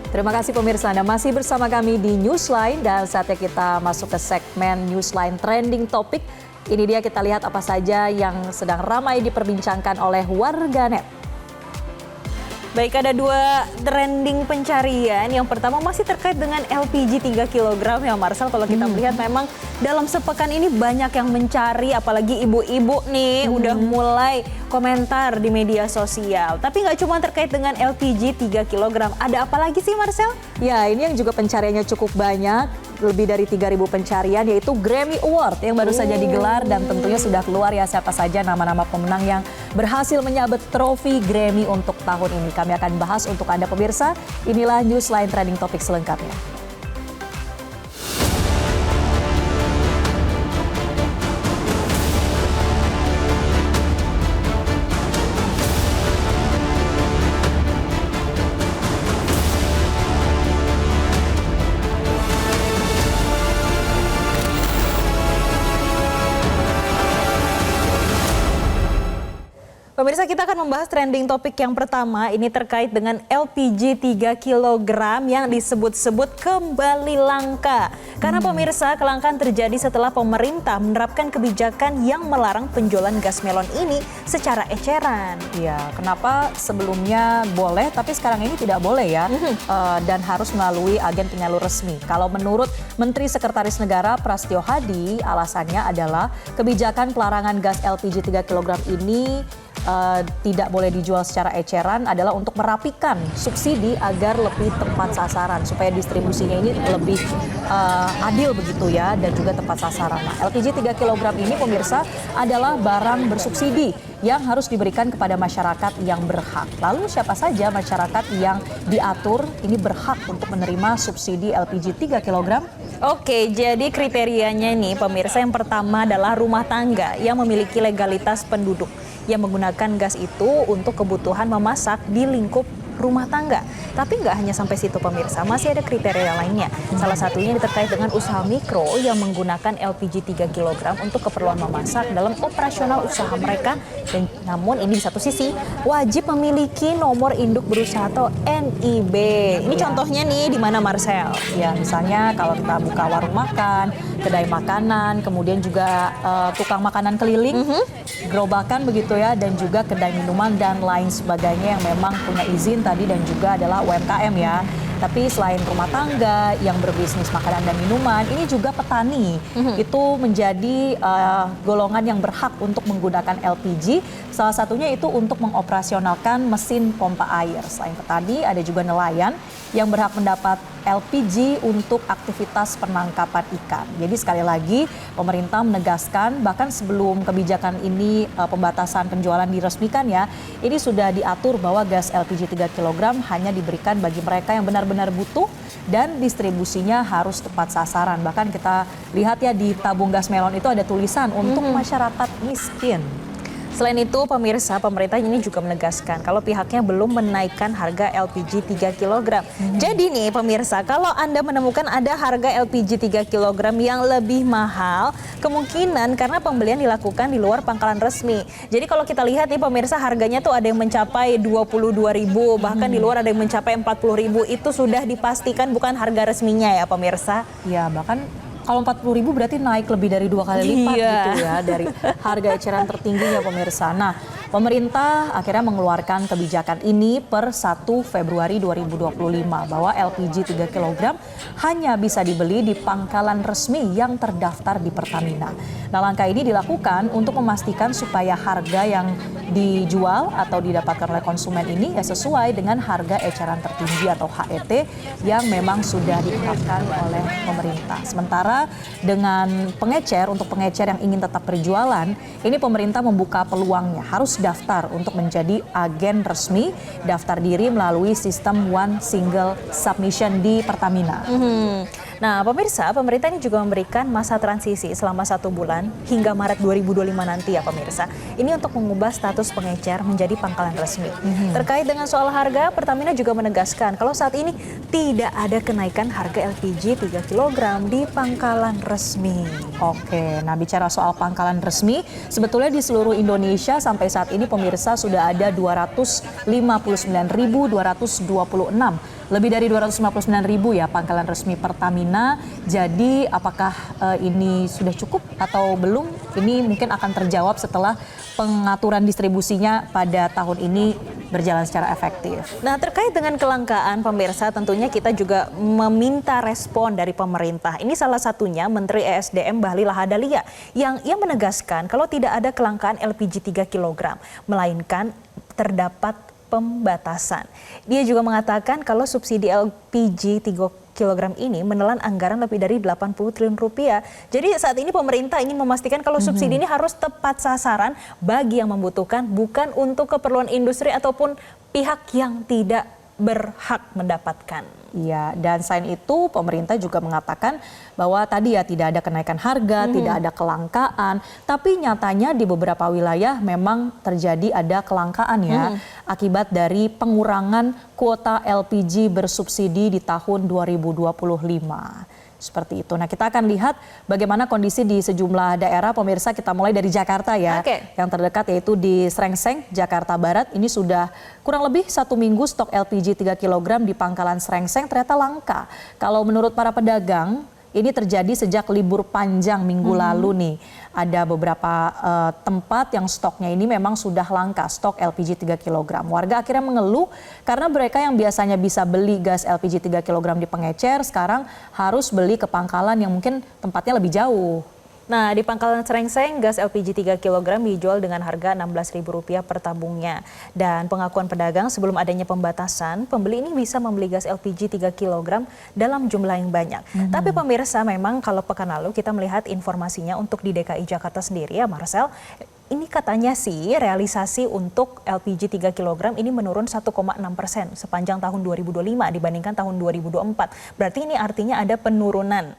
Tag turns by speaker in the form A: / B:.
A: Terima kasih pemirsa, Anda masih bersama kami di Newsline dan saatnya kita masuk ke segmen Newsline Trending Topic. Ini dia, kita lihat apa saja yang sedang ramai diperbincangkan oleh warganet.
B: Baik, ada dua trending pencarian. Yang pertama masih terkait dengan LPG 3 kg ya Marcel. Kalau kita melihat memang dalam sepekan ini banyak yang mencari, apalagi ibu-ibu nih udah mulai komentar di media sosial. Tapi nggak cuma terkait dengan LPG 3 kg. Ada apa lagi sih Marcel?
A: Ya, ini yang juga pencariannya cukup banyak. Lebih dari 3.000 pencarian, yaitu Grammy Award yang baru saja digelar dan tentunya sudah keluar ya siapa saja nama-nama pemenang yang berhasil menyabet trofi Grammy untuk tahun ini. Kami akan bahas untuk Anda pemirsa. Inilah Newsline Trending Topic selengkapnya.
B: Pemirsa, kita akan membahas trending topik yang pertama. Ini terkait dengan LPG 3 kg yang disebut-sebut kembali langka. Karena pemirsa, kelangkaan terjadi setelah pemerintah menerapkan kebijakan yang melarang penjualan gas melon ini secara eceran.
A: Ya, kenapa sebelumnya boleh tapi sekarang ini tidak boleh ya, dan harus melalui agen penyalur resmi. Kalau menurut Menteri Sekretaris Negara Prasetyo Hadi, alasannya adalah kebijakan pelarangan gas LPG 3 kg ini tidak boleh dijual secara eceran adalah untuk merapikan subsidi agar lebih tepat sasaran supaya distribusinya ini lebih adil begitu ya, dan juga tepat sasaran. Nah, LPG 3 kg ini pemirsa adalah barang bersubsidi yang harus diberikan kepada masyarakat yang berhak. Lalu siapa saja masyarakat yang diatur ini berhak untuk menerima subsidi LPG 3 kg?
B: Oke, jadi kriterianya nih pemirsa, yang pertama adalah rumah tangga yang memiliki legalitas penduduk yang menggunakan gas itu untuk kebutuhan memasak di lingkup rumah tangga. Tapi nggak hanya sampai situ pemirsa, masih ada kriteria lainnya. Salah satunya terkait dengan usaha mikro yang menggunakan LPG 3 kg untuk keperluan memasak dalam operasional usaha mereka. Dan namun ini di satu sisi wajib memiliki nomor induk berusaha atau NIB. Ini contohnya nih di mana Marcel?
A: Ya, misalnya kalau kita buka warung makan, kedai makanan, kemudian juga tukang makanan keliling, gerobakan begitu ya, dan juga kedai minuman dan lain sebagainya yang memang punya izin tadi, dan juga adalah UMKM ya. Tapi selain rumah tangga yang berbisnis makanan dan minuman, ini juga petani. Itu menjadi golongan yang berhak untuk menggunakan LPG. Salah satunya itu untuk mengoperasionalkan mesin pompa air. Selain petani, ada juga nelayan yang berhak mendapat LPG untuk aktivitas penangkapan ikan. Jadi sekali lagi pemerintah menegaskan, bahkan sebelum kebijakan ini pembatasan penjualan diresmikan ya, ini sudah diatur bahwa gas LPG 3 kg hanya diberikan bagi mereka yang benar-benar butuh dan distribusinya harus tepat sasaran. Bahkan kita lihat ya di tabung gas melon itu ada tulisan untuk masyarakat miskin.
B: Selain itu pemirsa, pemerintah ini juga menegaskan kalau pihaknya belum menaikkan harga LPG 3 kg. Jadi nih pemirsa, kalau Anda menemukan ada harga LPG 3 kg yang lebih mahal, kemungkinan karena pembelian dilakukan di luar pangkalan resmi. Jadi kalau kita lihat nih pemirsa, harganya tuh ada yang mencapai 22.000, bahkan di luar ada yang mencapai 40.000. Itu sudah dipastikan bukan harga resminya ya pemirsa.
A: Ya, bahkan kalau 40.000 berarti naik lebih dari 2 kali lipat gitu ya dari harga eceran tertingginya pemirsa. Nah, pemerintah akhirnya mengeluarkan kebijakan ini per 1 Februari 2025 bahwa LPG 3 kg hanya bisa dibeli di pangkalan resmi yang terdaftar di Pertamina. Nah, langkah ini dilakukan untuk memastikan supaya harga yang dijual atau didapatkan oleh konsumen ini ya sesuai dengan harga eceran tertinggi atau HET yang memang sudah ditetapkan oleh pemerintah. Sementara dengan pengecer, untuk pengecer yang ingin tetap berjualan, ini pemerintah membuka peluangnya harus daftar untuk menjadi agen resmi, daftar diri melalui sistem One Single Submission di Pertamina.
B: Nah pemirsa, pemerintah ini juga memberikan masa transisi selama 1 bulan hingga Maret 2025 nanti ya pemirsa. Ini untuk mengubah status pengecer menjadi pangkalan resmi. Terkait dengan soal harga, Pertamina juga menegaskan kalau saat ini tidak ada kenaikan harga LPG 3 kg di pangkalan resmi.
A: Oke, nah bicara soal pangkalan resmi, sebetulnya di seluruh Indonesia sampai saat ini pemirsa sudah ada 259.226 lebih dari 259.000 ya pangkalan resmi Pertamina. Jadi apakah ini sudah cukup atau belum? Ini mungkin akan terjawab setelah pengaturan distribusinya pada tahun ini berjalan secara efektif.
B: Nah, terkait dengan kelangkaan pemirsa, tentunya kita juga meminta respon dari pemerintah. Ini salah satunya Menteri ESDM Bahlil Lahadalia yang ia menegaskan kalau tidak ada kelangkaan LPG 3 kg, melainkan terdapat pembatasan. Dia juga mengatakan kalau subsidi LPG 3 kg ini menelan anggaran lebih dari 80 triliun rupiah. Jadi saat ini pemerintah ingin memastikan kalau subsidi ini harus tepat sasaran bagi yang membutuhkan, bukan untuk keperluan industri ataupun pihak yang tidak berhak mendapatkan.
A: Iya, dan selain itu pemerintah juga mengatakan bahwa tadi ya tidak ada kenaikan harga, tidak ada kelangkaan, tapi nyatanya di beberapa wilayah memang terjadi ada kelangkaan ya, akibat dari pengurangan kuota LPG bersubsidi di tahun 2025. Seperti itu. Nah, kita akan lihat bagaimana kondisi di sejumlah daerah. Pemirsa, kita mulai dari Jakarta ya. Yang terdekat yaitu di Srengseng, Jakarta Barat. Ini sudah kurang lebih 1 minggu stok LPG 3 kg di pangkalan Srengseng ternyata langka. Kalau menurut para pedagang, ini terjadi sejak libur panjang minggu lalu nih. Ada beberapa tempat yang stoknya ini memang sudah langka, stok LPG 3 kg. Warga akhirnya mengeluh karena mereka yang biasanya bisa beli gas LPG 3 kg di pengecer, sekarang harus beli ke pangkalan yang mungkin tempatnya lebih jauh.
B: Nah, di pangkalan Srengseng, gas LPG 3 kg dijual dengan harga Rp16.000 per tabungnya. Dan pengakuan pedagang sebelum adanya pembatasan, pembeli ini bisa membeli gas LPG 3 kg dalam jumlah yang banyak. Tapi pemirsa, memang kalau pekan lalu kita melihat informasinya untuk di DKI Jakarta sendiri ya Marcel, ini katanya sih realisasi untuk LPG 3 kg ini menurun 1,6% sepanjang tahun 2025 dibandingkan tahun 2024. Berarti ini artinya ada penurunan